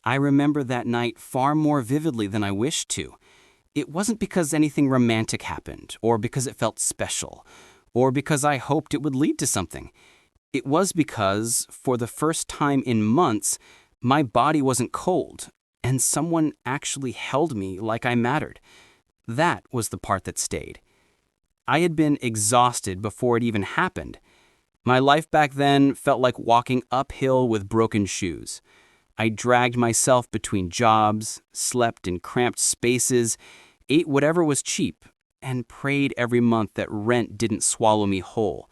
I remember that night far more vividly than I wished to. It wasn't because anything romantic happened, or because it felt special, or because I hoped it would lead to something. It was because, for the first time in months, my body wasn't cold, and someone actually held me like I mattered. That was the part that stayed. I had been exhausted before it even happened. My life back then felt like walking uphill with broken shoes. I dragged myself between jobs, slept in cramped spaces, ate whatever was cheap, and prayed every month that rent didn't swallow me whole.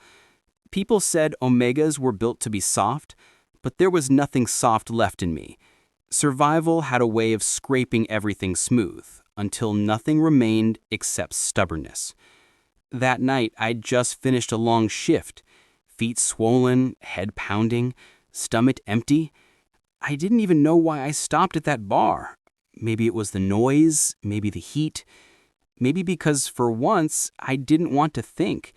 People said omegas were built to be soft, but there was nothing soft left in me. Survival had a way of scraping everything smooth, until nothing remained except stubbornness. That night, I'd just finished a long shift, feet swollen, head pounding, stomach empty. I didn't even know why I stopped at that bar. Maybe it was the noise, maybe the heat, maybe because for once I didn't want to think.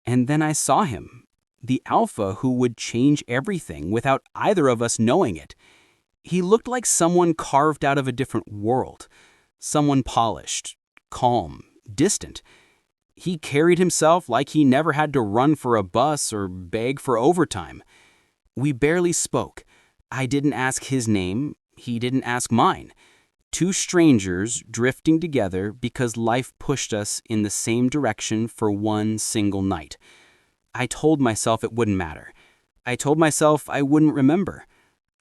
And then I saw him, the alpha who would change everything without either of us knowing it. He looked like someone carved out of a different world, someone polished, calm, distant. He carried himself like he never had to run for a bus or beg for overtime. We barely spoke. I didn't ask his name. He didn't ask mine. Two strangers drifting together because life pushed us in the same direction for one single night. I told myself it wouldn't matter. I told myself I wouldn't remember.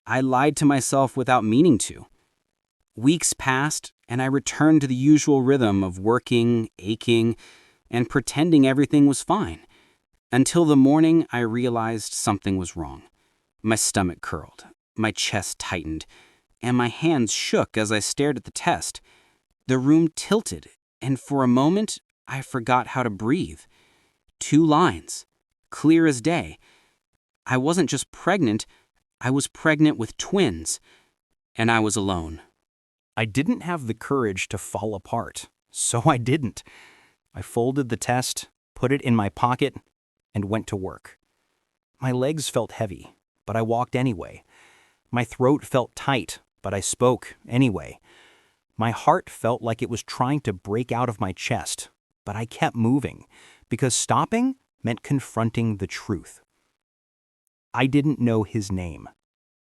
I lied to myself without meaning to. Weeks passed, and I returned to the usual rhythm of working, aching, and pretending everything was fine. Until the morning I realized something was wrong. My stomach curled, my chest tightened, and my hands shook as I stared at the test. The room tilted, and for a moment I forgot how to breathe. 2 lines, clear as day. I wasn't just pregnant, I was pregnant with twins, and I was alone. I didn't have the courage to fall apart, so I didn't. I folded the test, put it in my pocket, and went to work. My legs felt heavy, but I walked anyway. My throat felt tight, but I spoke anyway. My heart felt like it was trying to break out of my chest, but I kept moving, because stopping meant confronting the truth. I didn't know his name.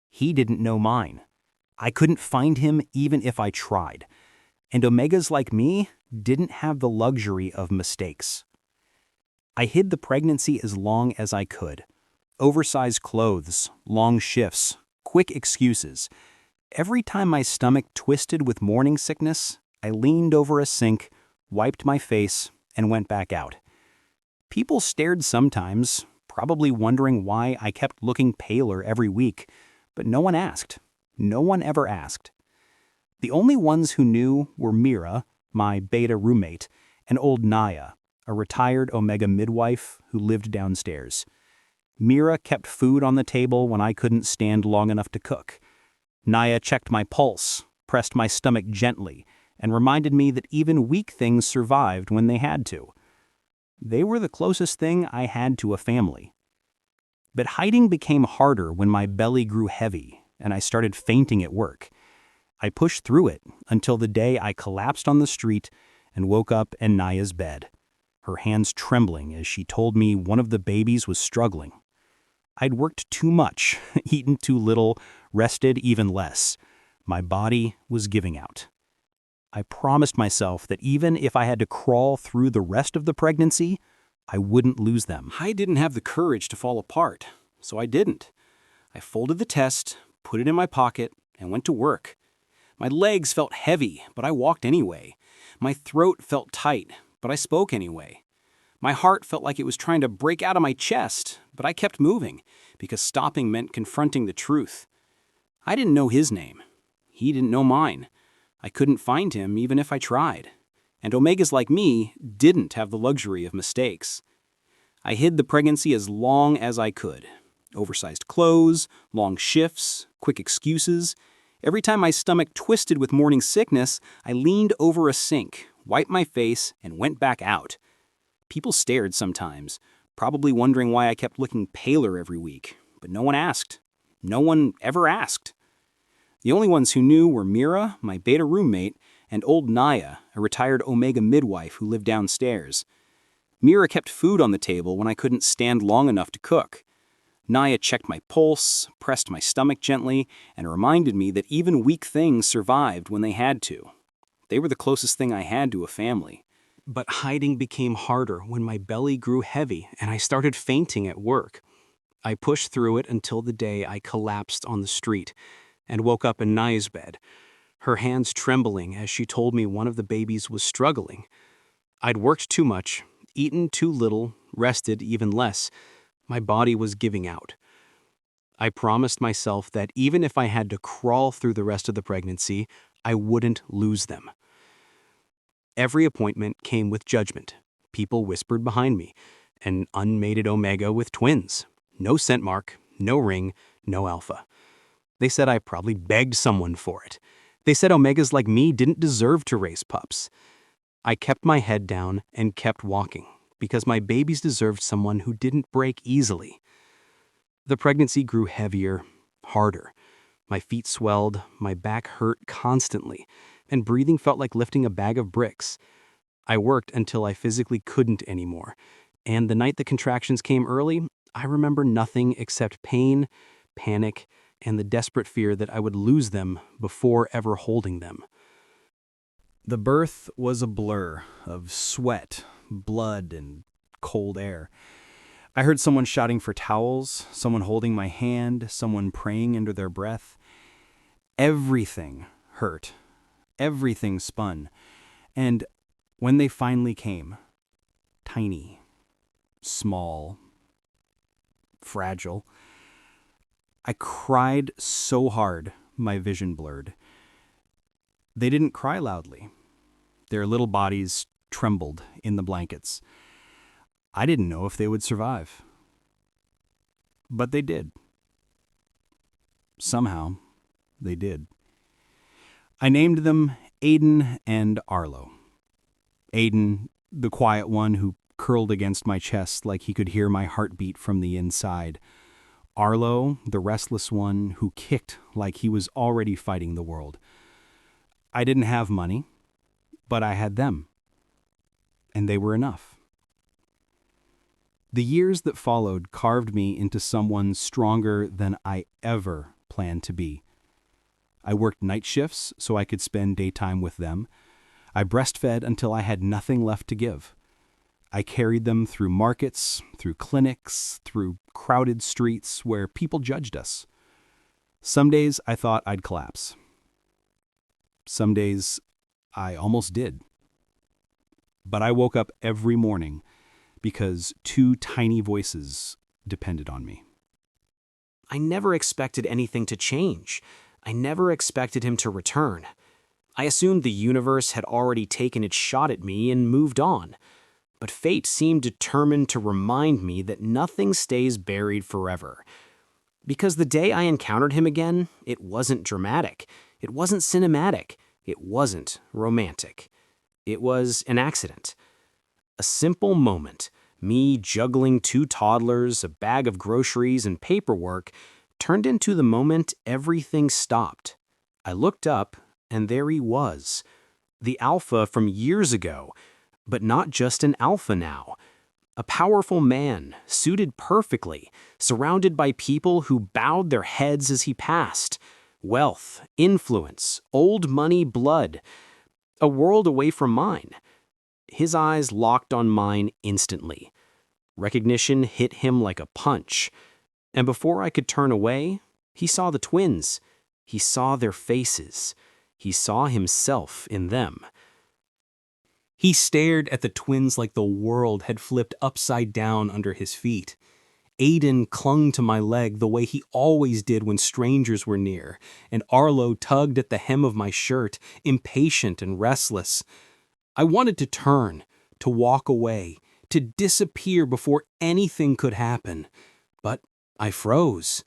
He didn't know mine. I couldn't find him even if I tried. And omegas like me didn't have the luxury of mistakes. I hid the pregnancy as long as I could. Oversized clothes, long shifts, quick excuses. Every time my stomach twisted with morning sickness, I leaned over a sink, wiped my face, and went back out. People stared sometimes, probably wondering why I kept looking paler every week, but no one asked. No one ever asked. The only ones who knew were Mira, my beta roommate, and old Naya, a retired Omega midwife who lived downstairs. Mira kept food on the table when I couldn't stand long enough to cook. Naya checked my pulse, pressed my stomach gently, and reminded me that even weak things survived when they had to. They were the closest thing I had to a family. But hiding became harder when my belly grew heavy and I started fainting at work. I pushed through it until the day I collapsed on the street and woke up in Naya's bed, her hands trembling as she told me one of the babies was struggling. I'd worked too much, eaten too little, rested even less. My body was giving out. I promised myself that even if I had to crawl through the rest of the pregnancy, I wouldn't lose them. I didn't have the courage to fall apart, so I didn't. I folded the test, put it in my pocket, and went to work. My legs felt heavy, but I walked anyway. My throat felt tight, but I spoke anyway. My heart felt like it was trying to break out of my chest, but I kept moving, because stopping meant confronting the truth. I didn't know his name. He didn't know mine. I couldn't find him even if I tried. And omegas like me didn't have the luxury of mistakes. I hid the pregnancy as long as I could. Oversized clothes, long shifts, quick excuses. Every time my stomach twisted with morning sickness, I leaned over a sink, wiped my face, and went back out. People stared sometimes, probably wondering why I kept looking paler every week, but no one asked. No one ever asked. The only ones who knew were Mira, my beta roommate, and old Naya, a retired Omega midwife who lived downstairs. Mira kept food on the table when I couldn't stand long enough to cook. Naya checked my pulse, pressed my stomach gently, and reminded me that even weak things survived when they had to. They were the closest thing I had to a family. But hiding became harder when my belly grew heavy and I started fainting at work. I pushed through it until the day I collapsed on the street and woke up in Naya's bed, her hands trembling as she told me one of the babies was struggling. I'd worked too much, eaten too little, rested even less. My body was giving out. I promised myself that even if I had to crawl through the rest of the pregnancy, I wouldn't lose them. Every appointment came with judgment. People whispered behind me, an unmated Omega with twins. No scent mark, no ring, no alpha. They said I probably begged someone for it. They said Omegas like me didn't deserve to raise pups. I kept my head down and kept walking, because my babies deserved someone who didn't break easily. The pregnancy grew heavier, harder. My feet swelled, my back hurt constantly, and breathing felt like lifting a bag of bricks. I worked until I physically couldn't anymore, and the night the contractions came early, I remember nothing except pain, panic, and the desperate fear that I would lose them before ever holding them. The birth was a blur of sweat, blood, and cold air. I heard someone shouting for towels, someone holding my hand, someone praying under their breath. Everything hurt. Everything spun. And when they finally came, tiny, small, fragile, I cried so hard my vision blurred. They didn't cry loudly. Their little bodies trembled in the blankets. I didn't know if they would survive. But they did. Somehow, they did. I named them Aiden and Arlo. Aiden, the quiet one who curled against my chest like he could hear my heartbeat from the inside. Arlo, the restless one who kicked like he was already fighting the world. I didn't have money, but I had them. And they were enough. The years that followed carved me into someone stronger than I ever planned to be. I worked night shifts so I could spend daytime with them. I breastfed until I had nothing left to give. I carried them through markets, through clinics, through crowded streets where people judged us. Some days I thought I'd collapse. Some days I almost did. But I woke up every morning because two tiny voices depended on me. I never expected anything to change. I never expected him to return. I assumed the universe had already taken its shot at me and moved on. But fate seemed determined to remind me that nothing stays buried forever. Because the day I encountered him again, it wasn't dramatic. It wasn't cinematic. It wasn't romantic. It was an accident. A simple moment, me juggling two toddlers, a bag of groceries, and paperwork, turned into the moment everything stopped. I looked up, and there he was. The alpha from years ago, but not just an alpha now. A powerful man, suited perfectly, surrounded by people who bowed their heads as he passed. Wealth, influence, old money, blood. A world away from mine. His eyes locked on mine instantly. Recognition hit him like a punch. And before I could turn away, he saw the twins. He saw their faces. He saw himself in them. He stared at the twins like the world had flipped upside down under his feet. Aiden clung to my leg the way he always did when strangers were near, and Arlo tugged at the hem of my shirt, impatient and restless. I wanted to turn, to walk away, to disappear before anything could happen. But I froze.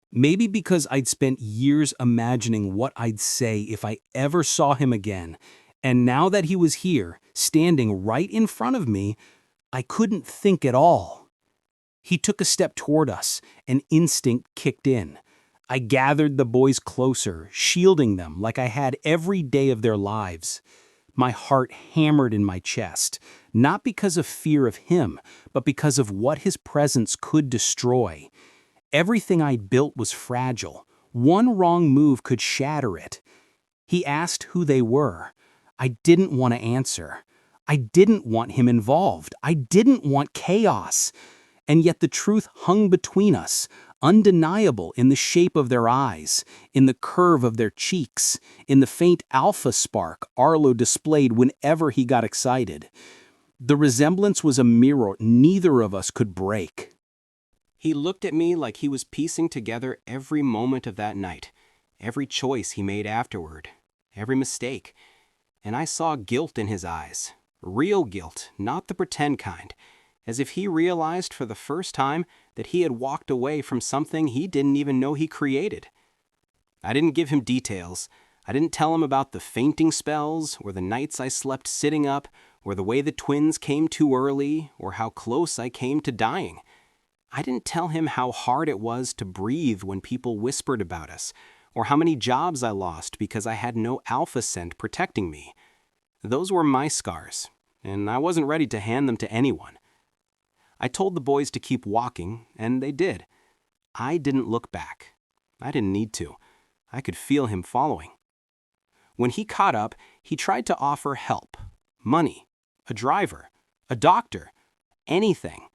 Maybe because I'd spent years imagining what I'd say if I ever saw him again. And now that he was here, standing right in front of me, I couldn't think at all. He took a step toward us, and instinct kicked in. I gathered the boys closer, shielding them like I had every day of their lives. My heart hammered in my chest, not because of fear of him, but because of what his presence could destroy. Everything I'd built was fragile. One wrong move could shatter it. He asked who they were. I didn't want to answer. I didn't want him involved. I didn't want chaos. And yet the truth hung between us, undeniable in the shape of their eyes, in the curve of their cheeks, in the faint alpha spark Arlo displayed whenever he got excited. The resemblance was a mirror neither of us could break. He looked at me like he was piecing together every moment of that night, every choice he made afterward, every mistake. And I saw guilt in his eyes, real guilt, not the pretend kind, as if he realized for the first time that he had walked away from something he didn't even know he created. I didn't give him details. I didn't tell him about the fainting spells, or the nights I slept sitting up, or the way the twins came too early, or how close I came to dying. I didn't tell him how hard it was to breathe when people whispered about us, or how many jobs I lost because I had no alpha scent protecting me. Those were my scars, and I wasn't ready to hand them to anyone. I told the boys to keep walking, and they did. I didn't look back. I didn't need to. I could feel him following. When he caught up, he tried to offer help, money, a driver, a doctor, anything.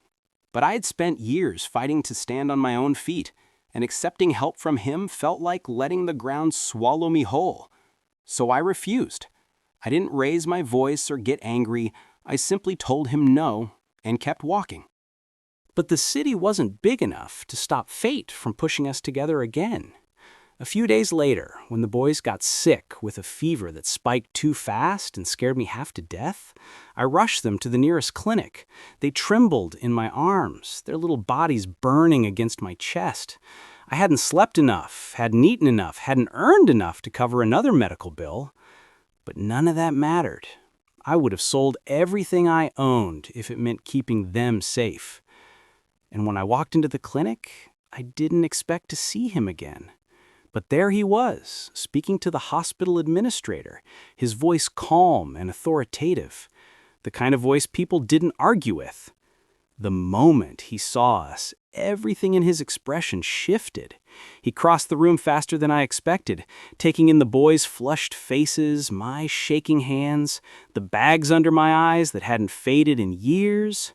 But I had spent years fighting to stand on my own feet, and accepting help from him felt like letting the ground swallow me whole. So I refused. I didn't raise my voice or get angry. I simply told him no and kept walking. But the city wasn't big enough to stop fate from pushing us together again. A few days later, when the boys got sick with a fever that spiked too fast and scared me half to death, I rushed them to the nearest clinic. They trembled in my arms, their little bodies burning against my chest. I hadn't slept enough, hadn't eaten enough, hadn't earned enough to cover another medical bill. But none of that mattered. I would have sold everything I owned if it meant keeping them safe. And when I walked into the clinic, I didn't expect to see him again. But there he was, speaking to the hospital administrator, his voice calm and authoritative, the kind of voice people didn't argue with. The moment he saw us, everything in his expression shifted. He crossed the room faster than I expected, taking in the boys' flushed faces, my shaking hands, the bags under my eyes that hadn't faded in years.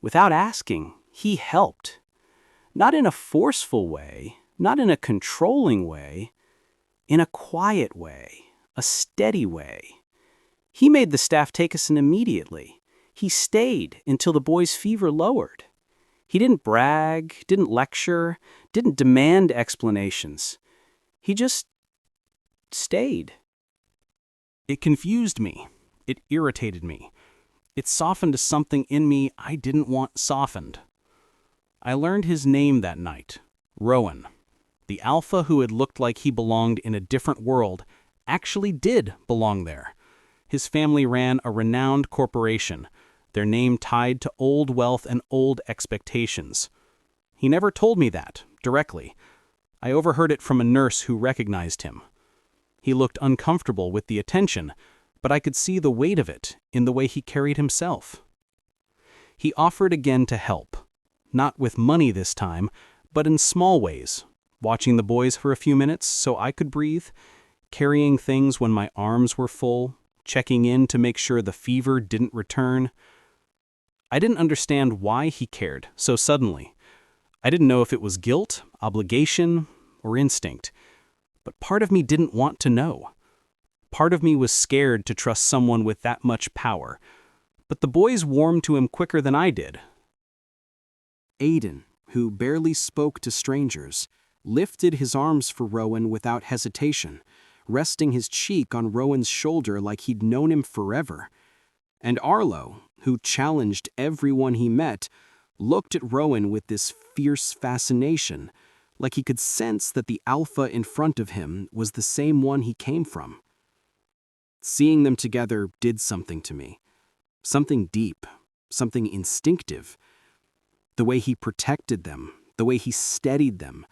Without asking, he helped. Not in a forceful way, not in a controlling way, in a quiet way, a steady way. He made the staff take us in immediately. He stayed until the boys' fever lowered. He didn't brag, didn't lecture, didn't demand explanations. He just stayed. It confused me. It irritated me. It softened something in me I didn't want softened. I learned his name that night, Rowan. The alpha who had looked like he belonged in a different world actually did belong there. His family ran a renowned corporation, their name tied to old wealth and old expectations. He never told me that, directly. I overheard it from a nurse who recognized him. He looked uncomfortable with the attention, but I could see the weight of it in the way he carried himself. He offered again to help, not with money this time, but in small ways, watching the boys for a few minutes so I could breathe, carrying things when my arms were full, checking in to make sure the fever didn't return. I didn't understand why he cared so suddenly. I didn't know if it was guilt, obligation, or instinct. But part of me didn't want to know. Part of me was scared to trust someone with that much power. But the boys warmed to him quicker than I did. Aiden, who barely spoke to strangers, lifted his arms for Rowan without hesitation, resting his cheek on Rowan's shoulder like he'd known him forever. And Arlo, who challenged everyone he met, looked at Rowan with this fierce fascination, like he could sense that the alpha in front of him was the same one he came from. Seeing them together did something to me. Something deep, something instinctive. The way he protected them, the way he steadied them,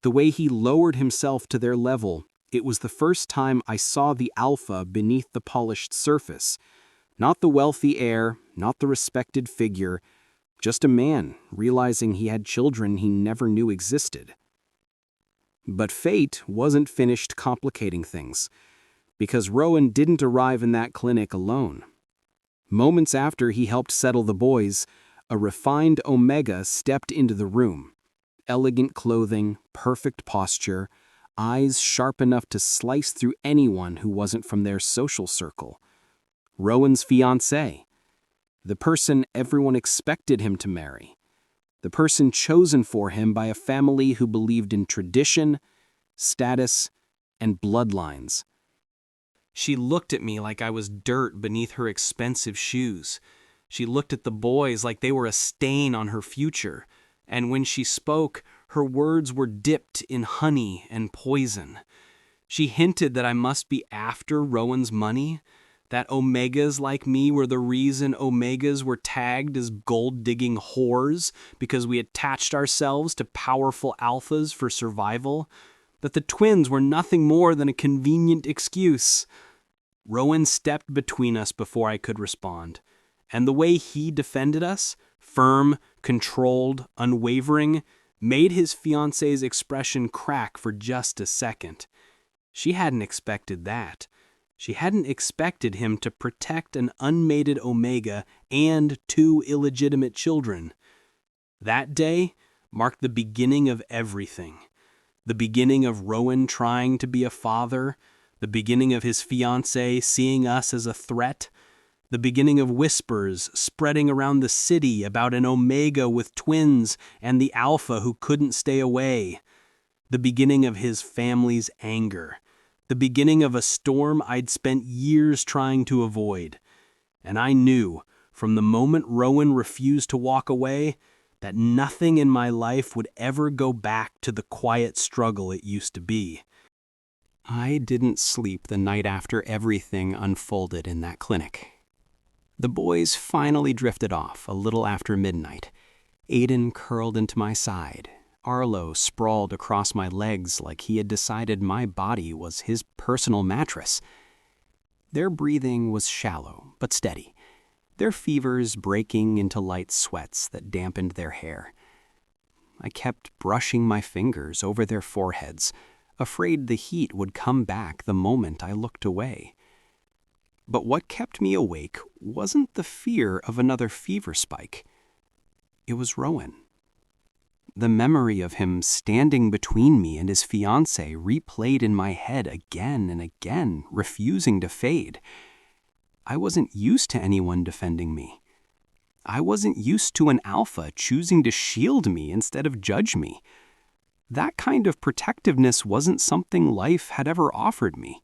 The way he lowered himself to their level, it was the first time I saw the alpha beneath the polished surface. Not the wealthy heir, not the respected figure, just a man realizing he had children he never knew existed. But fate wasn't finished complicating things, because Rowan didn't arrive in that clinic alone. Moments after he helped settle the boys, a refined Omega stepped into the room. Elegant clothing, perfect posture, eyes sharp enough to slice through anyone who wasn't from their social circle. Rowan's fiancée. The person everyone expected him to marry. The person chosen for him by a family who believed in tradition, status, and bloodlines. She looked at me like I was dirt beneath her expensive shoes. She looked at the boys like they were a stain on her future. And when she spoke, her words were dipped in honey and poison. She hinted that I must be after Rowan's money, that Omegas like me were the reason Omegas were tagged as gold-digging whores because we attached ourselves to powerful alphas for survival, that the twins were nothing more than a convenient excuse. Rowan stepped between us before I could respond, and the way he defended us, firm, controlled, unwavering, made his fiancée's expression crack for just a second. She hadn't expected that. She hadn't expected him to protect an unmated Omega and 2 illegitimate children. That day marked the beginning of everything. The beginning of Rowan trying to be a father, the beginning of his fiancée seeing us as a threat, the beginning of whispers spreading around the city about an Omega with twins and the Alpha who couldn't stay away, the beginning of his family's anger, the beginning of a storm I'd spent years trying to avoid. And I knew, from the moment Rowan refused to walk away, that nothing in my life would ever go back to the quiet struggle it used to be. I didn't sleep the night after everything unfolded in that clinic. The boys finally drifted off a little after midnight. Aiden curled into my side. Arlo sprawled across my legs like he had decided my body was his personal mattress. Their breathing was shallow but steady, their fevers breaking into light sweats that dampened their hair. I kept brushing my fingers over their foreheads, afraid the heat would come back the moment I looked away. But what kept me awake wasn't the fear of another fever spike. It was Rowan. The memory of him standing between me and his fiancée replayed in my head again and again, refusing to fade. I wasn't used to anyone defending me. I wasn't used to an alpha choosing to shield me instead of judge me. That kind of protectiveness wasn't something life had ever offered me,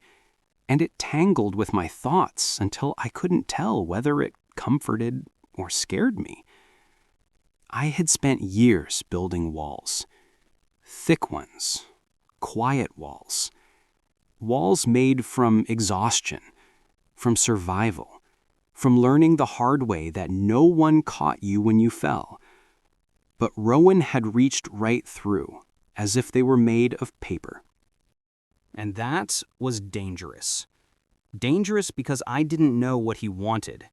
and it tangled with my thoughts until I couldn't tell whether it comforted or scared me. I had spent years building walls. Thick ones, quiet walls. Walls made from exhaustion, from survival, from learning the hard way that no one caught you when you fell. But Rowan had reached right through, as if they were made of paper. And that was dangerous. Dangerous because I didn't know what he wanted.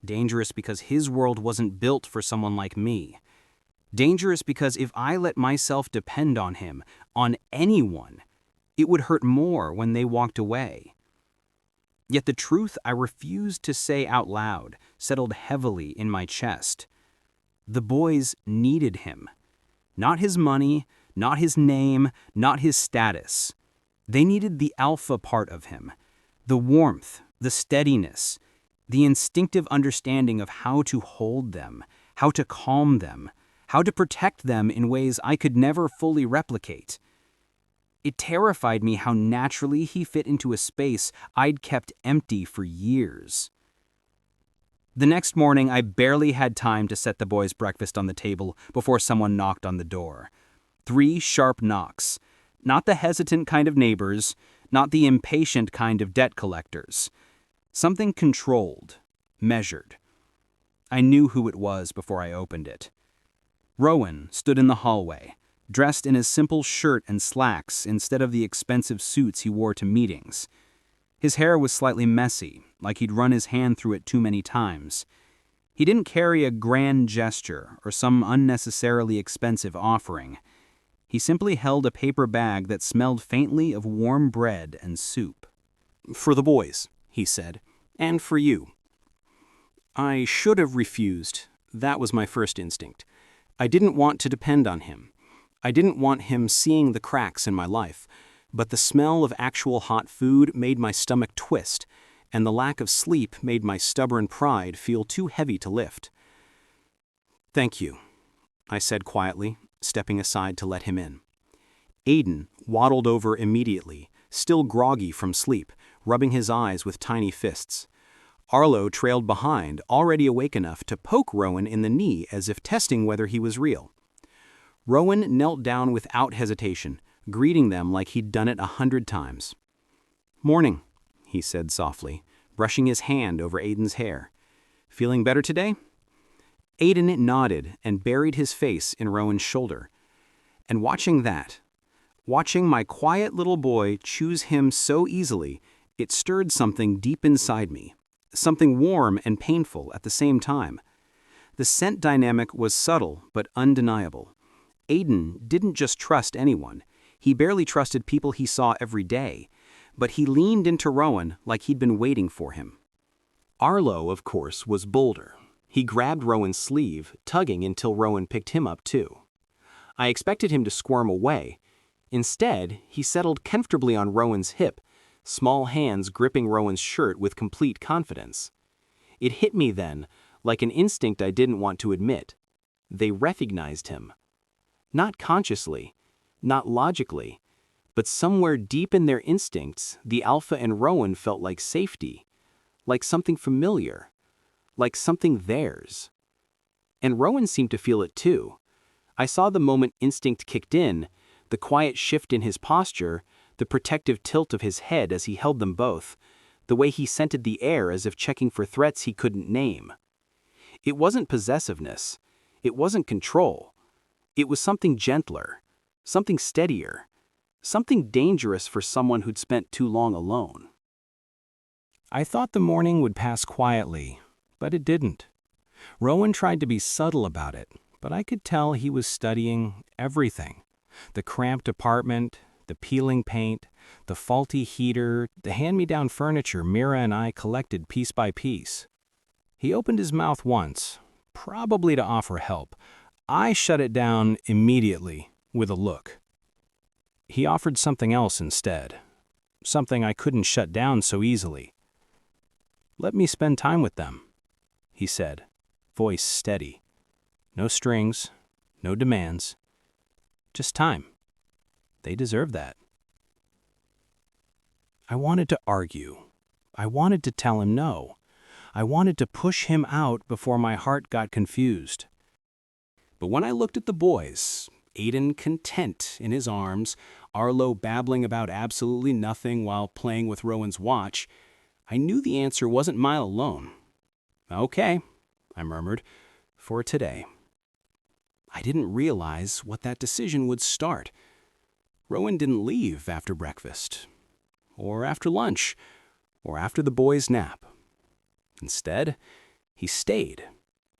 Dangerous because his world wasn't built for someone like me. Dangerous because if I let myself depend on him, on anyone, it would hurt more when they walked away. Yet the truth I refused to say out loud settled heavily in my chest. The boys needed him. Not his money, not his name, not his status. They needed the alpha part of him, the warmth, the steadiness, the instinctive understanding of how to hold them, how to calm them, how to protect them in ways I could never fully replicate. It terrified me how naturally he fit into a space I'd kept empty for years. The next morning, I barely had time to set the boys' breakfast on the table before someone knocked on the door. 3 sharp knocks. Not the hesitant kind of neighbors, not the impatient kind of debt collectors. Something controlled, measured. I knew who it was before I opened it. Rowan stood in the hallway, dressed in a simple shirt and slacks instead of the expensive suits he wore to meetings. His hair was slightly messy, like he'd run his hand through it too many times. He didn't carry a grand gesture or some unnecessarily expensive offering. He simply held a paper bag that smelled faintly of warm bread and soup. "For the boys," he said, "and for you." I should have refused. That was my first instinct. I didn't want to depend on him. I didn't want him seeing the cracks in my life, but the smell of actual hot food made my stomach twist, and the lack of sleep made my stubborn pride feel too heavy to lift. "Thank you," I said quietly, stepping aside to let him in. Aiden waddled over immediately, still groggy from sleep, rubbing his eyes with tiny fists. Arlo trailed behind, already awake enough to poke Rowan in the knee as if testing whether he was real. Rowan knelt down without hesitation, greeting them like he'd done it 100 times. "Morning," he said softly, brushing his hand over Aiden's hair. "Feeling better today?" Aiden nodded and buried his face in Rowan's shoulder. And watching my quiet little boy choose him so easily, it stirred something deep inside me, something warm and painful at the same time. The scent dynamic was subtle but undeniable. Aiden didn't just trust anyone. He barely trusted people he saw every day, but he leaned into Rowan like he'd been waiting for him. Arlo, of course, was bolder. He grabbed Rowan's sleeve, tugging until Rowan picked him up too. I expected him to squirm away. Instead, he settled comfortably on Rowan's hip, small hands gripping Rowan's shirt with complete confidence. It hit me then, like an instinct I didn't want to admit. They recognized him. Not consciously, not logically, but somewhere deep in their instincts, the Alpha and Rowan felt like safety, like something familiar, like something theirs. And Rowan seemed to feel it too. I saw the moment instinct kicked in, the quiet shift in his posture, the protective tilt of his head as he held them both, the way he scented the air as if checking for threats he couldn't name. It wasn't possessiveness. It wasn't control. It was something gentler, something steadier, something dangerous for someone who'd spent too long alone. I thought the morning would pass quietly, but it didn't. Rowan tried to be subtle about it, but I could tell he was studying everything. The cramped apartment, the peeling paint, the faulty heater, the hand-me-down furniture Mira and I collected piece by piece. He opened his mouth once, probably to offer help. I shut it down immediately with a look. He offered something else instead, something I couldn't shut down so easily. "Let me spend time with them," he said, voice steady. "No strings, no demands, just time. They deserve that." I wanted to argue. I wanted to tell him no. I wanted to push him out before my heart got confused. But when I looked at the boys, Aiden content in his arms, Arlo babbling about absolutely nothing while playing with Rowan's watch, I knew the answer wasn't mine alone. "Okay," I murmured, "for today." I didn't realize what that decision would start. Rowan didn't leave after breakfast, or after lunch, or after the boys' nap. Instead, he stayed,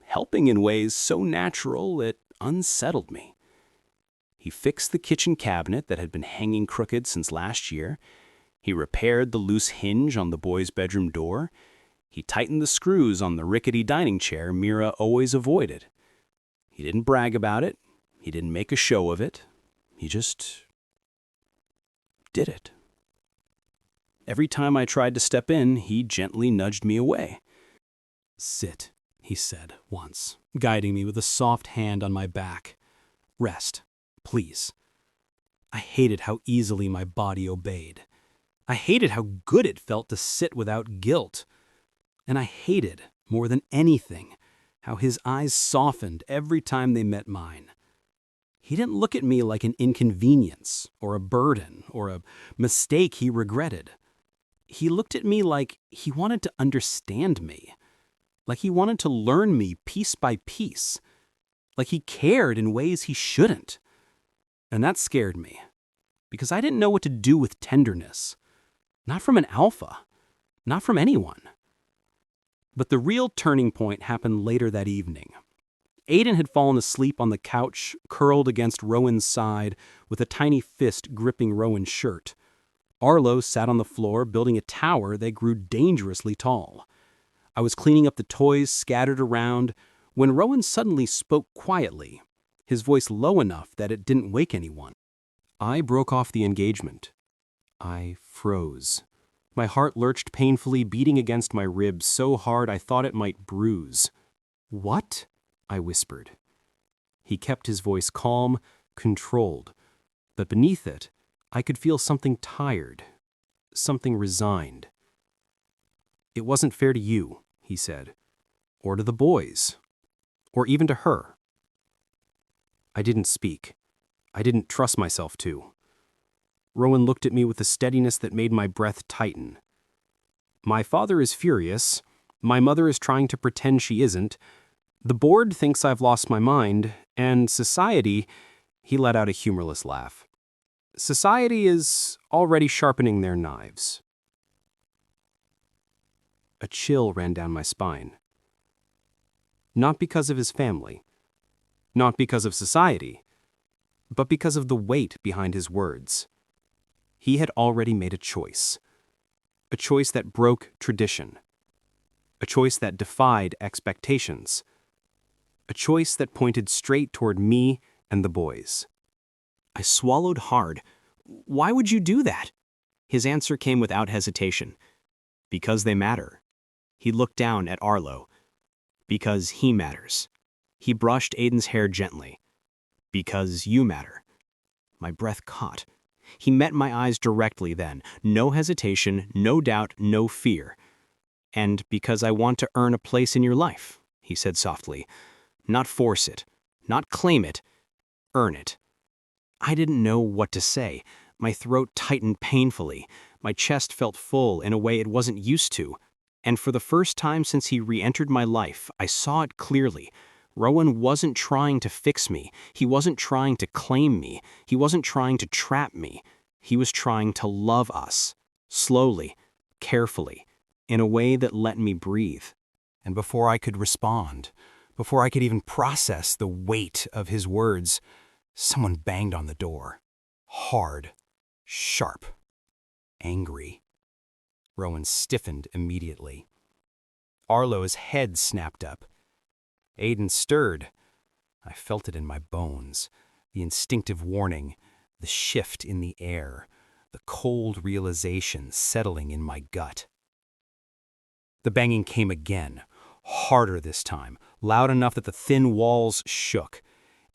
helping in ways so natural it unsettled me. He fixed the kitchen cabinet that had been hanging crooked since last year. He repaired the loose hinge on the boys' bedroom door. He tightened the screws on the rickety dining chair Mira always avoided. He didn't brag about it. He didn't make a show of it. He just did it. Every time I tried to step in, he gently nudged me away. "Sit," he said once, guiding me with a soft hand on my back. "Rest, please." I hated how easily my body obeyed. I hated how good it felt to sit without guilt. And I hated, more than anything, how his eyes softened every time they met mine. He didn't look at me like an inconvenience, or a burden, or a mistake he regretted. He looked at me like he wanted to understand me, like he wanted to learn me piece by piece, like he cared in ways he shouldn't. And that scared me, because I didn't know what to do with tenderness. Not from an alpha, not from anyone. But the real turning point happened later that evening. Aiden had fallen asleep on the couch, curled against Rowan's side, with a tiny fist gripping Rowan's shirt. Arlo sat on the floor, building a tower that grew dangerously tall. I was cleaning up the toys scattered around when Rowan suddenly spoke quietly, his voice low enough that it didn't wake anyone. I broke off the engagement. I froze. My heart lurched painfully, beating against my ribs so hard I thought it might bruise. "What?" I whispered. He kept his voice calm, controlled, but beneath it, I could feel something tired, something resigned. "It wasn't fair to you," he said, "or to the boys, or even to her." I didn't speak. I didn't trust myself to. Rowan looked at me with a steadiness that made my breath tighten. "My father is furious. My mother is trying to pretend she isn't. The board thinks I've lost my mind, and society," he let out a humorless laugh, "society is already sharpening their knives." A chill ran down my spine. Not because of his family, not because of society, but because of the weight behind his words. He had already made a choice that broke tradition, a choice that defied expectations, a choice that pointed straight toward me and the boys. I swallowed hard. "Why would you do that?" His answer came without hesitation. "Because they matter." He looked down at Arlo. "Because he matters." He brushed Aiden's hair gently. "Because you matter." My breath caught. He met my eyes directly then. No hesitation, no doubt, no fear. "And because I want to earn a place in your life," he said softly. "Not force it, not claim it, earn it." I didn't know what to say. My throat tightened painfully. My chest felt full in a way it wasn't used to. And for the first time since he re-entered my life, I saw it clearly. Rowan wasn't trying to fix me. He wasn't trying to claim me. He wasn't trying to trap me. He was trying to love us. Slowly, carefully, in a way that let me breathe. And before I could respond, before I could even process the weight of his words, someone banged on the door. Hard, sharp, angry. Rowan stiffened immediately. Arlo's head snapped up. Aiden stirred. I felt it in my bones, the instinctive warning, the shift in the air, the cold realization settling in my gut. The banging came again, harder this time, loud enough that the thin walls shook.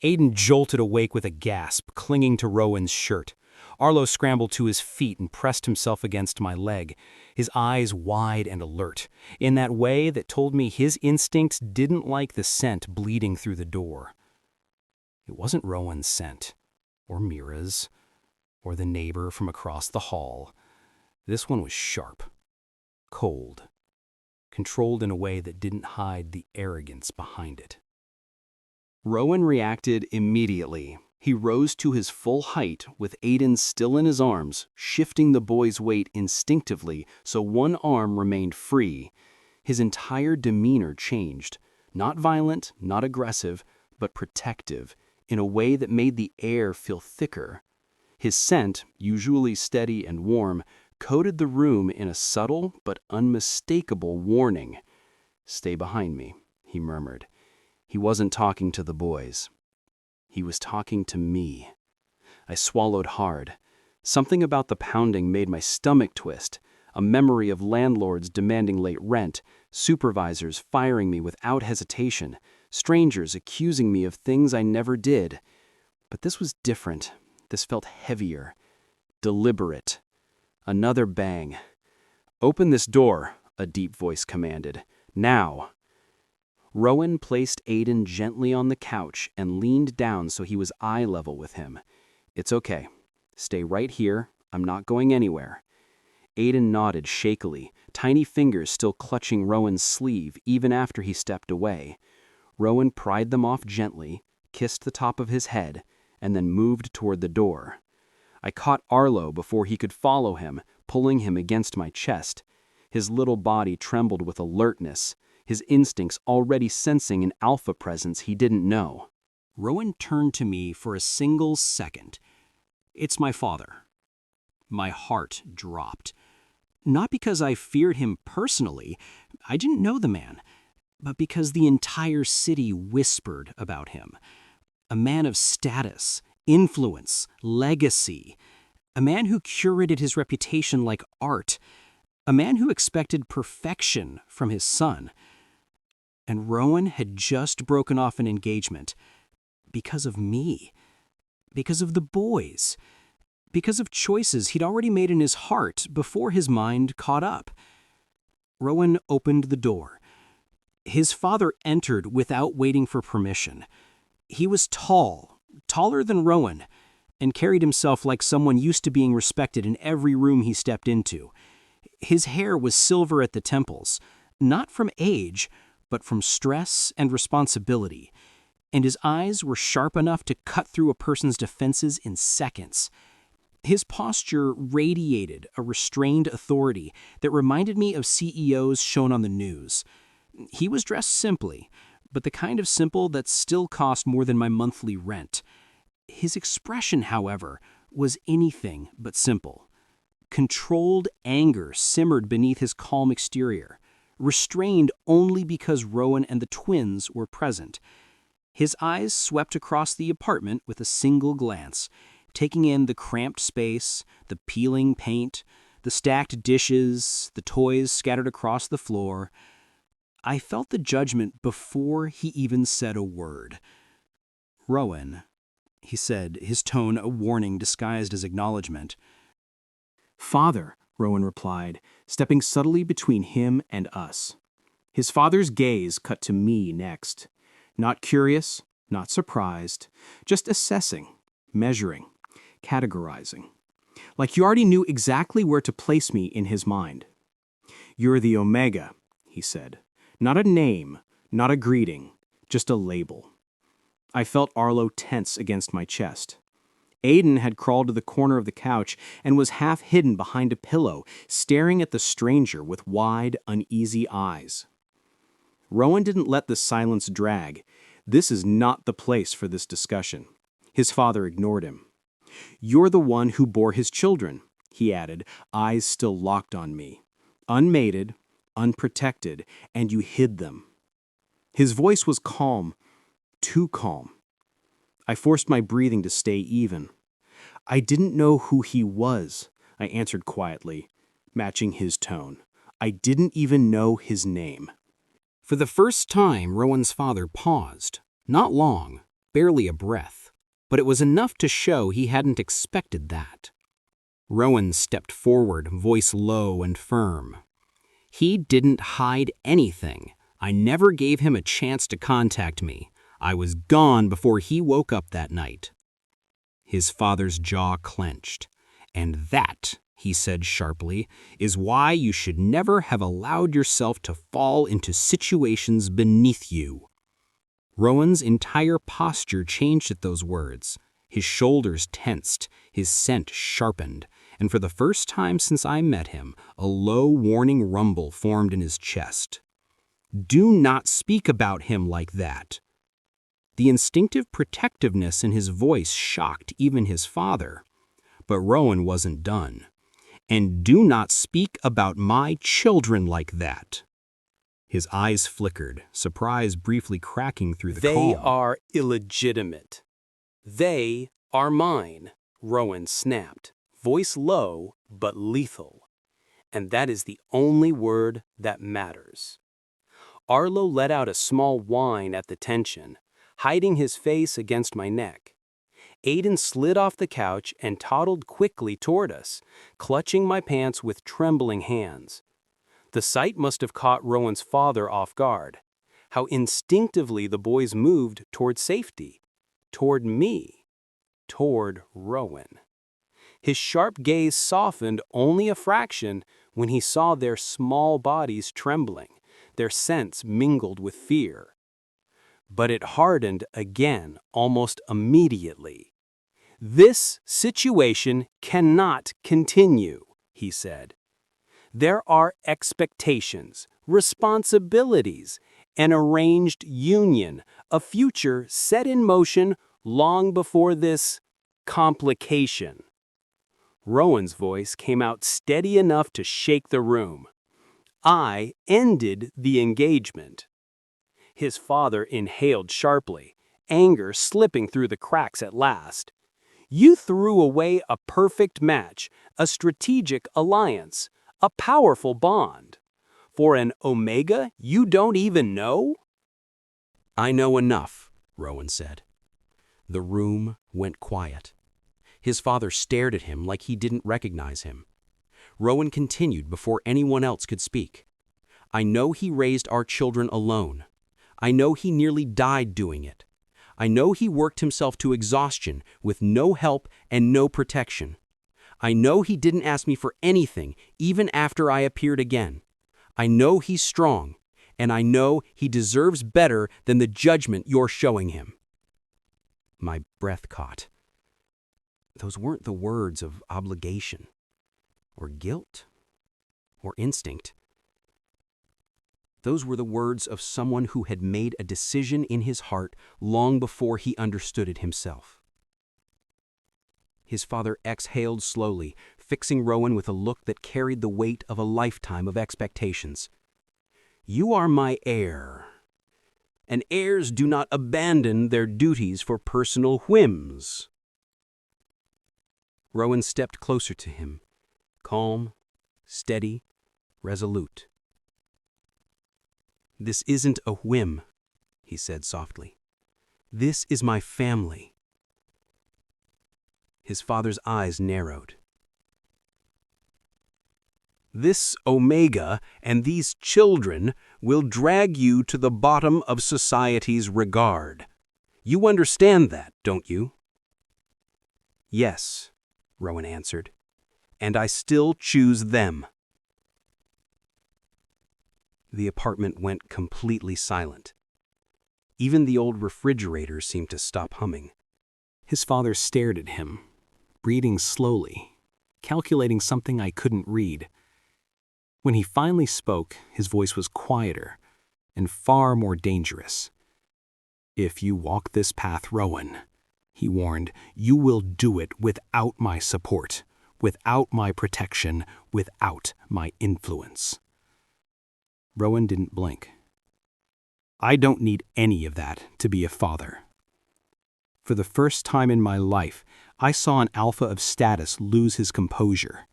Aiden jolted awake with a gasp, clinging to Rowan's shirt. Arlo scrambled to his feet and pressed himself against my leg, his eyes wide and alert, in that way that told me his instincts didn't like the scent bleeding through the door. It wasn't Rowan's scent, or Mira's, or the neighbor from across the hall. This one was sharp, cold, controlled in a way that didn't hide the arrogance behind it. Rowan reacted immediately. He rose to his full height with Aiden still in his arms, shifting the boy's weight instinctively so one arm remained free. His entire demeanor changed, not violent, not aggressive, but protective, in a way that made the air feel thicker. His scent, usually steady and warm, coated the room in a subtle but unmistakable warning. "Stay behind me," he murmured. He wasn't talking to the boys. He was talking to me. I swallowed hard. Something about the pounding made my stomach twist, a memory of landlords demanding late rent, supervisors firing me without hesitation, strangers accusing me of things I never did. But this was different. This felt heavier, deliberate. Another bang. "Open this door," a deep voice commanded. "Now." Rowan placed Aiden gently on the couch and leaned down so he was eye level with him. "It's okay. Stay right here. I'm not going anywhere." Aiden nodded shakily, tiny fingers still clutching Rowan's sleeve even after he stepped away. Rowan pried them off gently, kissed the top of his head, and then moved toward the door. I caught Arlo before he could follow him, pulling him against my chest. His little body trembled with alertness, his instincts already sensing an alpha presence he didn't know. Rowan turned to me for a single second. "It's my father." My heart dropped. Not because I feared him personally, I didn't know the man, but because the entire city whispered about him. A man of status, influence, legacy. A man who curated his reputation like art. A man who expected perfection from his son. And Rowan had just broken off an engagement. Because of me. Because of the boys. Because of choices he'd already made in his heart before his mind caught up. Rowan opened the door. His father entered without waiting for permission. He was tall, taller than Rowan, and carried himself like someone used to being respected in every room he stepped into. His hair was silver at the temples, not from age, but from stress and responsibility, and his eyes were sharp enough to cut through a person's defenses in seconds. His posture radiated a restrained authority that reminded me of CEOs shown on the news. He was dressed simply, but the kind of simple that still cost more than my monthly rent. His expression, however, was anything but simple. Controlled anger simmered beneath his calm exterior, restrained only because Rowan and the twins were present. His eyes swept across the apartment with a single glance, taking in the cramped space, the peeling paint, the stacked dishes, the toys scattered across the floor. I felt the judgment before he even said a word. "Rowan," he said, his tone a warning disguised as acknowledgement. "Father," Rowan replied, stepping subtly between him and us. His father's gaze cut to me next. Not curious, not surprised, just assessing, measuring, categorizing. Like he already knew exactly where to place me in his mind. "You're the Omega," he said. "Not a name, not a greeting, just a label." I felt Arlo tense against my chest. Aiden had crawled to the corner of the couch and was half hidden behind a pillow, staring at the stranger with wide, uneasy eyes. Rowan didn't let the silence drag. This is not the place for this discussion. His father ignored him. "You're the one who bore his children," he added, eyes still locked on me. "Unmated, unprotected, and you hid them." His voice was calm, too calm. I forced my breathing to stay even. "I didn't know who he was," I answered quietly, matching his tone. "I didn't even know his name." For the first time, Rowan's father paused. Not long, barely a breath, but it was enough to show he hadn't expected that. Rowan stepped forward, voice low and firm. "He didn't hide anything. I never gave him a chance to contact me. I was gone before he woke up that night." His father's jaw clenched. "And that," he said sharply, "is why you should never have allowed yourself to fall into situations beneath you." Rowan's entire posture changed at those words. His shoulders tensed, his scent sharpened, and for the first time since I met him, a low, warning rumble formed in his chest. "Do not speak about him like that." The instinctive protectiveness in his voice shocked even his father. But Rowan wasn't done. "And do not speak about my children like that." His eyes flickered, surprise briefly cracking through the calm. "They are illegitimate. They are mine," Rowan snapped, voice low but lethal. "And that is the only word that matters." Arlo let out a small whine at the tension, hiding his face against my neck. Aiden slid off the couch and toddled quickly toward us, clutching my pants with trembling hands. The sight must have caught Rowan's father off guard. How instinctively the boys moved toward safety, toward me, toward Rowan. His sharp gaze softened only a fraction when he saw their small bodies trembling, their scents mingled with fear. But it hardened again almost immediately. "This situation cannot continue," he said. "There are expectations, responsibilities, an arranged union, a future set in motion long before this complication." Rowan's voice came out steady enough to shake the room. "I ended the engagement." His father inhaled sharply, anger slipping through the cracks at last. "You threw away a perfect match, a strategic alliance, a powerful bond. For an Omega you don't even know?" "I know enough," Rowan said. The room went quiet. His father stared at him like he didn't recognize him. Rowan continued before anyone else could speak. "I know he raised our children alone. I know he nearly died doing it. I know he worked himself to exhaustion with no help and no protection. I know he didn't ask me for anything even after I appeared again. I know he's strong, and I know he deserves better than the judgment you're showing him." My breath caught. Those weren't the words of obligation, or guilt, or instinct. Those were the words of someone who had made a decision in his heart long before he understood it himself. His father exhaled slowly, fixing Rowan with a look that carried the weight of a lifetime of expectations. "You are my heir, and heirs do not abandon their duties for personal whims." Rowan stepped closer to him, calm, steady, resolute. "This isn't a whim," he said softly. "This is my family." His father's eyes narrowed. "This Omega and these children will drag you to the bottom of society's regard. You understand that, don't you?" "Yes," Rowan answered, "and I still choose them." The apartment went completely silent. Even the old refrigerator seemed to stop humming. His father stared at him, breathing slowly, calculating something I couldn't read. When he finally spoke, his voice was quieter and far more dangerous. "If you walk this path, Rowan," he warned, "you will do it without my support, without my protection, without my influence." Rowan didn't blink. I don't need any of that to be a father. For the first time in my life, I saw an alpha of status lose his composure.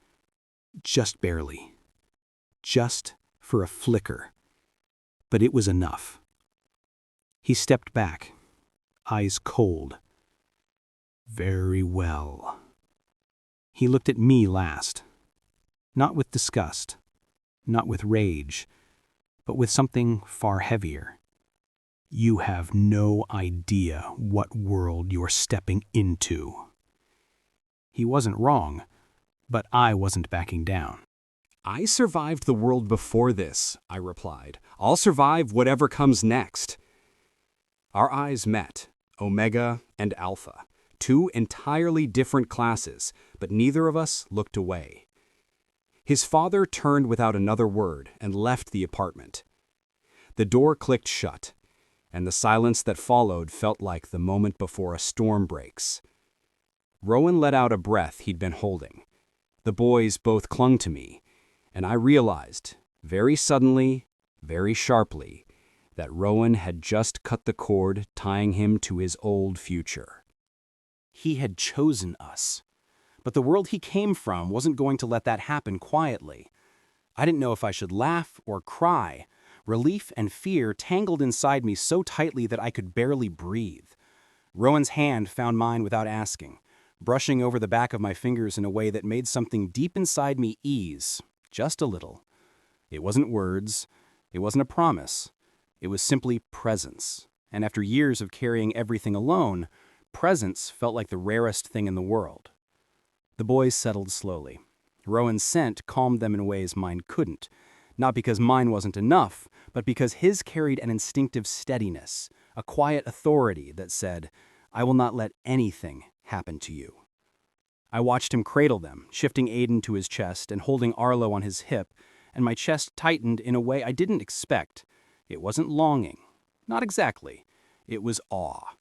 Just barely. Just for a flicker. But it was enough. He stepped back, eyes cold. "Very well." He looked at me last. Not with disgust, not with rage, but with something far heavier. "You have no idea what world you're stepping into." He wasn't wrong, but I wasn't backing down. "I survived the world before this," I replied. "I'll survive whatever comes next." Our eyes met, Omega and Alpha, two entirely different classes, but neither of us looked away. His father turned without another word and left the apartment. The door clicked shut, and the silence that followed felt like the moment before a storm breaks. Rowan let out a breath he'd been holding. The boys both clung to me, and I realized, very suddenly, very sharply, that Rowan had just cut the cord tying him to his old future. He had chosen us. But the world he came from wasn't going to let that happen quietly. I didn't know if I should laugh or cry. Relief and fear tangled inside me so tightly that I could barely breathe. Rowan's hand found mine without asking, brushing over the back of my fingers in a way that made something deep inside me ease, just a little. It wasn't words. It wasn't a promise. It was simply presence. And after years of carrying everything alone, presence felt like the rarest thing in the world. The boys settled slowly. Rowan's scent calmed them in ways mine couldn't, not because mine wasn't enough, but because his carried an instinctive steadiness, a quiet authority that said, "I will not let anything happened to you. I watched him cradle them, shifting Aiden to his chest and holding Arlo on his hip, and my chest tightened in a way I didn't expect. It wasn't longing. Not exactly. It was awe,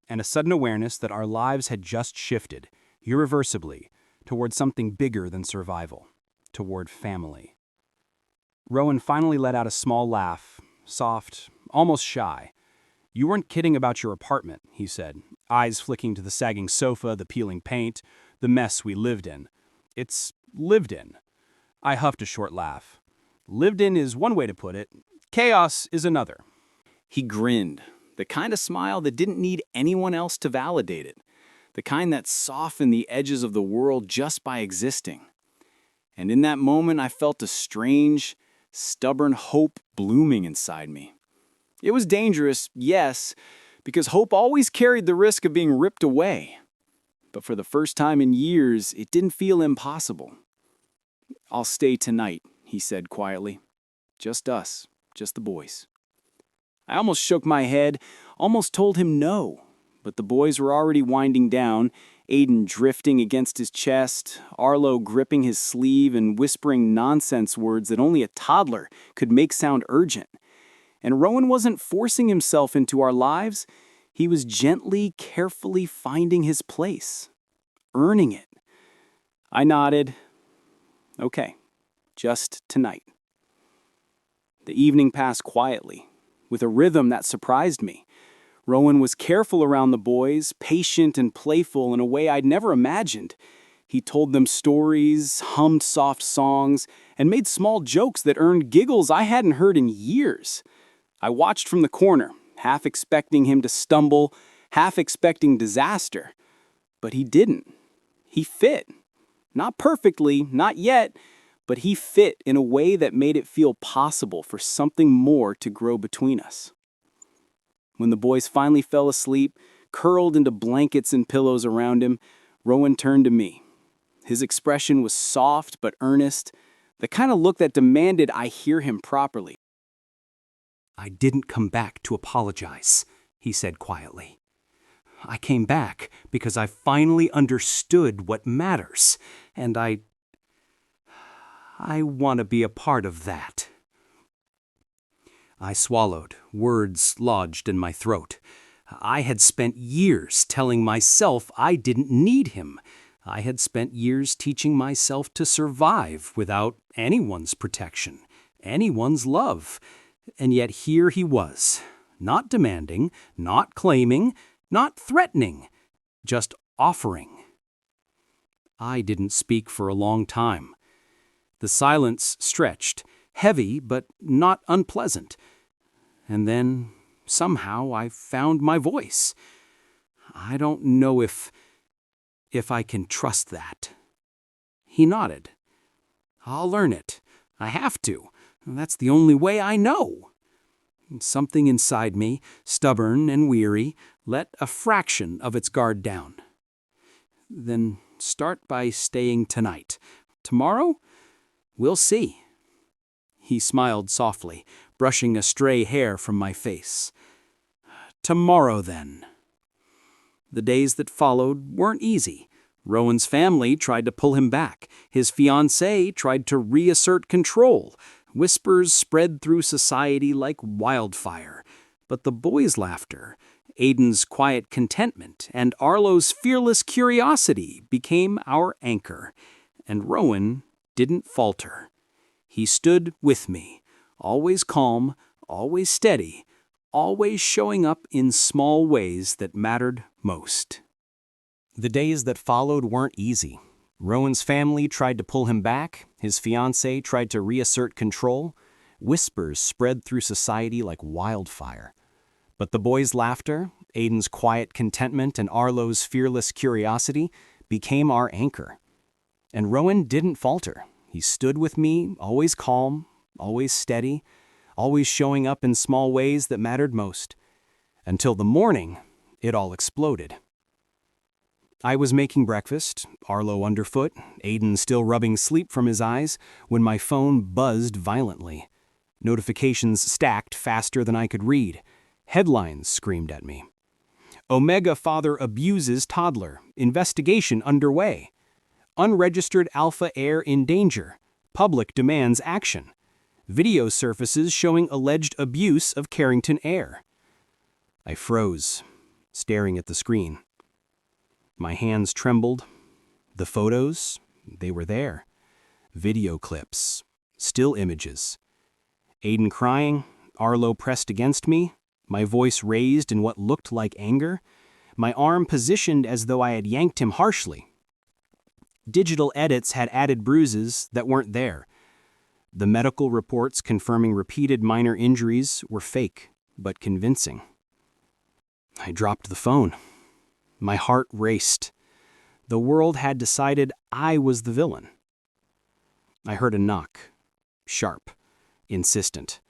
and a sudden awareness that our lives had just shifted, irreversibly, toward something bigger than survival, toward family. Rowan finally let out a small laugh, soft, almost shy. "You weren't kidding about your apartment," he said, eyes flicking to the sagging sofa, the peeling paint, the mess we lived in. "It's lived in." I huffed a short laugh. "Lived in is one way to put it. Chaos is another." He grinned, the kind of smile that didn't need anyone else to validate it, the kind that softened the edges of the world just by existing. And in that moment, I felt a strange, stubborn hope blooming inside me. It was dangerous, yes, because hope always carried the risk of being ripped away. But for the first time in years, it didn't feel impossible. "I'll stay tonight," he said quietly. "Just us, just the boys." I almost shook my head, almost told him no, but the boys were already winding down, Aiden drifting against his chest, Arlo gripping his sleeve and whispering nonsense words that only a toddler could make sound urgent. And Rowan wasn't forcing himself into our lives. He was gently, carefully finding his place, earning it. I nodded. "Okay, just tonight." The evening passed quietly, with a rhythm that surprised me. Rowan was careful around the boys, patient and playful in a way I'd never imagined. He told them stories, hummed soft songs, and made small jokes that earned giggles I hadn't heard in years. I watched from the corner, half expecting him to stumble, half expecting disaster. But he didn't. He fit. Not perfectly, not yet, but he fit in a way that made it feel possible for something more to grow between us. When the boys finally fell asleep, curled into blankets and pillows around him, Rowan turned to me. His expression was soft but earnest, the kind of look that demanded I hear him properly. "I didn't come back to apologize," he said quietly. "I came back because I finally understood what matters, and I want to be a part of that." I swallowed, words lodged in my throat. I had spent years telling myself I didn't need him. I had spent years teaching myself to survive without anyone's protection, anyone's love. And yet here he was, not demanding, not claiming, not threatening, just offering. I didn't speak for a long time. The silence stretched, heavy but not unpleasant. And then, somehow, I found my voice. I don't know if I can trust that. He nodded. "I'll learn it. I have to. That's the only way I know." Something inside me, stubborn and weary, let a fraction of its guard down. "Then start by staying tonight. Tomorrow? We'll see." He smiled softly, brushing a stray hair from my face. "Tomorrow, then." The days that followed weren't easy. Rowan's family tried to pull him back. His fiancée tried to reassert control. Whispers spread through society like wildfire. But the boys' laughter, Aiden's quiet contentment, and Arlo's fearless curiosity became our anchor. And Rowan didn't falter. He stood with me, always calm, always steady, always showing up in small ways that mattered most. The days that followed weren't easy. Rowan's family tried to pull him back. His fiancée tried to reassert control. Whispers spread through society like wildfire. But the boys' laughter, Aiden's quiet contentment, and Arlo's fearless curiosity became our anchor. And Rowan didn't falter. He stood with me, always calm, always steady, always showing up in small ways that mattered most. Until the morning, it all exploded. I was making breakfast, Arlo underfoot, Aiden still rubbing sleep from his eyes, when my phone buzzed violently. Notifications stacked faster than I could read. Headlines screamed at me. Omega father abuses toddler. Investigation underway. Unregistered alpha heir in danger. Public demands action. Video surfaces showing alleged abuse of Carrington heir. I froze, staring at the screen. My hands trembled. The photos, they were there. Video clips, still images. Aiden crying, Arlo pressed against me, my voice raised in what looked like anger, my arm positioned as though I had yanked him harshly. Digital edits had added bruises that weren't there. The medical reports confirming repeated minor injuries were fake, but convincing. I dropped the phone. My heart raced. The world had decided I was the villain. I heard a knock. Sharp. Insistent.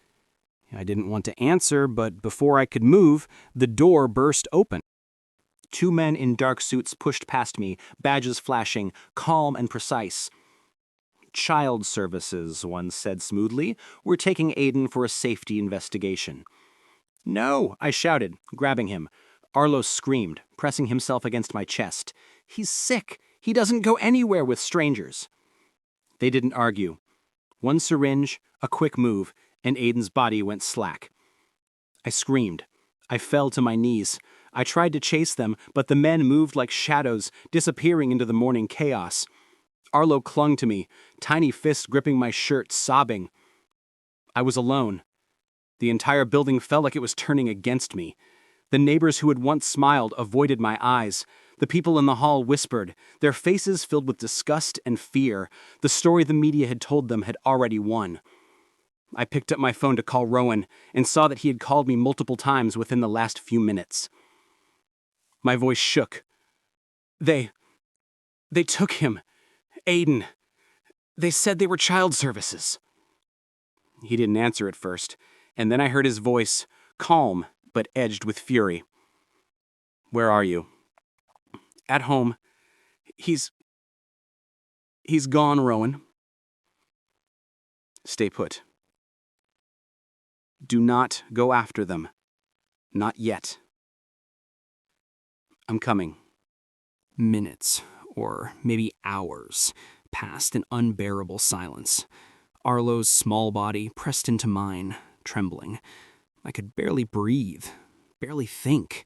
I didn't want to answer, but before I could move, the door burst open. 2 men in dark suits pushed past me, badges flashing, calm and precise. "Child Services," one said smoothly. "We're taking Aiden for a safety investigation." "No," I shouted, grabbing him. Arlo screamed, pressing himself against my chest. "He's sick. He doesn't go anywhere with strangers." They didn't argue. One syringe, a quick move, and Aiden's body went slack. I screamed. I fell to my knees. I tried to chase them, but the men moved like shadows, disappearing into the morning chaos. Arlo clung to me, tiny fists gripping my shirt, sobbing. I was alone. The entire building felt like it was turning against me. The neighbors who had once smiled avoided my eyes. The people in the hall whispered, their faces filled with disgust and fear. The story the media had told them had already won. I picked up my phone to call Rowan and saw that he had called me multiple times within the last few minutes. My voice shook. They took him. Aiden. They said they were child services." He didn't answer at first, and then I heard his voice, calm but edged with fury. "Where are you?" "At home. He's gone, Rowan." "Stay put. Do not go after them. Not yet." "I'm coming." Minutes, or maybe hours, passed in unbearable silence. Arlo's small body pressed into mine, trembling. I could barely breathe, barely think.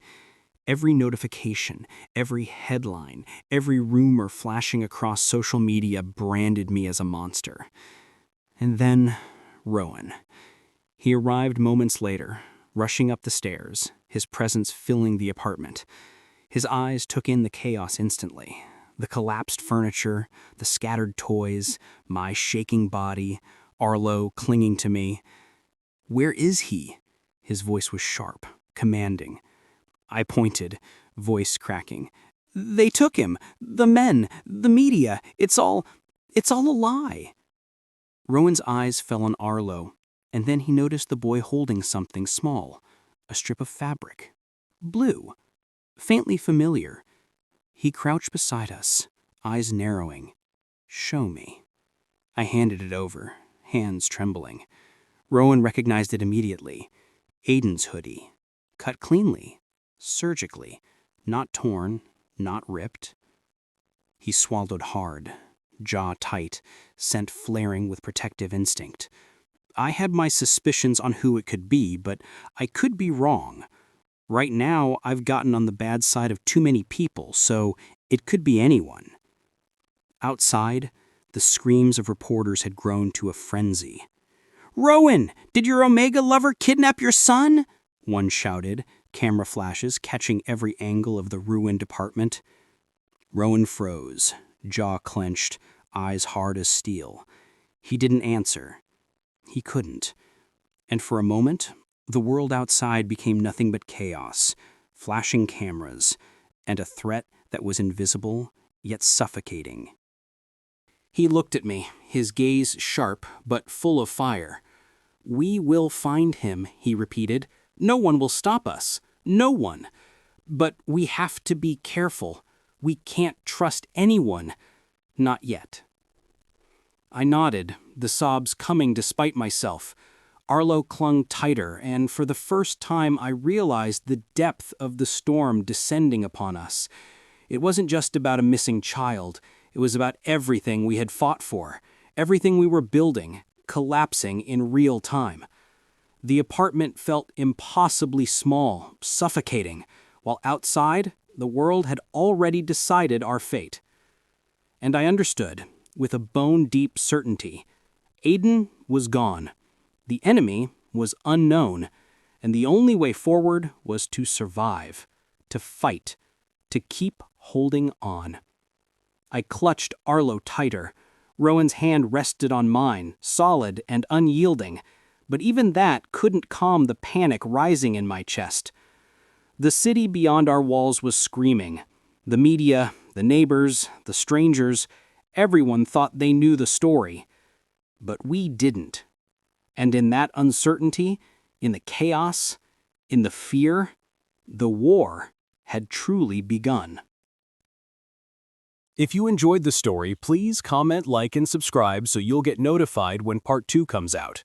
Every notification, every headline, every rumor flashing across social media branded me as a monster. And then, Rowan. He arrived moments later, rushing up the stairs, his presence filling the apartment. His eyes took in the chaos instantly. The collapsed furniture, the scattered toys, my shaking body, Arlo clinging to me. "Where is he?" His voice was sharp, commanding. I pointed, voice cracking. "They took him. The men, the media. It's all a lie." Rowan's eyes fell on Arlo, and then he noticed the boy holding something small, a strip of fabric. Blue. Faintly familiar. He crouched beside us, eyes narrowing. "Show me." I handed it over, hands trembling. Rowan recognized it immediately. Aiden's hoodie. Cut cleanly, surgically, not torn, not ripped. He swallowed hard, jaw tight, scent flaring with protective instinct. I had my suspicions on who it could be, but I could be wrong. Right now, I've gotten on the bad side of too many people, so it could be anyone. Outside, the screams of reporters had grown to a frenzy. "Rowan, did your Omega lover kidnap your son?" one shouted, camera flashes catching every angle of the ruined apartment. Rowan froze, jaw clenched, eyes hard as steel. He didn't answer. He couldn't. And for a moment, the world outside became nothing but chaos, flashing cameras, and a threat that was invisible, yet suffocating. He looked at me, his gaze sharp but full of fire. "We will find him," he repeated. "No one will stop us. No one. But we have to be careful. We can't trust anyone. Not yet." I nodded, the sobs coming despite myself. Arlo clung tighter, and for the first time I realized the depth of the storm descending upon us. It wasn't just about a missing child. It was about everything we had fought for, everything we were building, collapsing in real time. The apartment felt impossibly small, suffocating, while outside, the world had already decided our fate. And I understood, with a bone-deep certainty, Aiden was gone. The enemy was unknown, and the only way forward was to survive, to fight, to keep holding on. I clutched Arlo tighter. Rowan's hand rested on mine, solid and unyielding, but even that couldn't calm the panic rising in my chest. The city beyond our walls was screaming. The media, the neighbors, the strangers, everyone thought they knew the story. But we didn't. And in that uncertainty, in the chaos, in the fear, the war had truly begun. If you enjoyed the story, please comment, like, and subscribe so you'll get notified when Part 2 comes out.